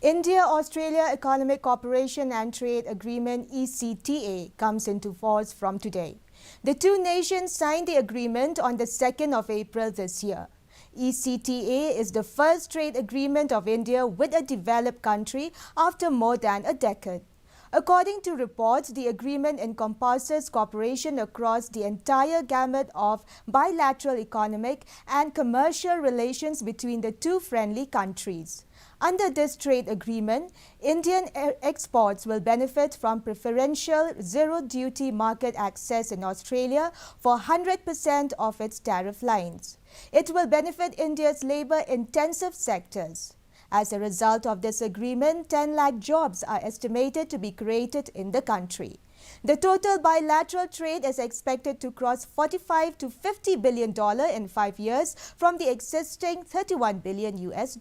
India-Australia Economic Cooperation and Trade Agreement ECTA comes into force from today. The two nations signed the agreement on the 2nd of April this year. ECTA is the first trade agreement of India with a developed country after more than a decade. According to reports, the agreement encompasses cooperation across the entire gamut of bilateral economic and commercial relations between the two friendly countries. Under this trade agreement, Indian exports will benefit from preferential zero-duty market access in Australia for 100% of its tariff lines. It will benefit India's labor-intensive sectors. As a result of this agreement, 10 lakh jobs are estimated to be created in the country. The total bilateral trade is expected to cross $45 to $50 billion in 5 years from the existing $31 billion US.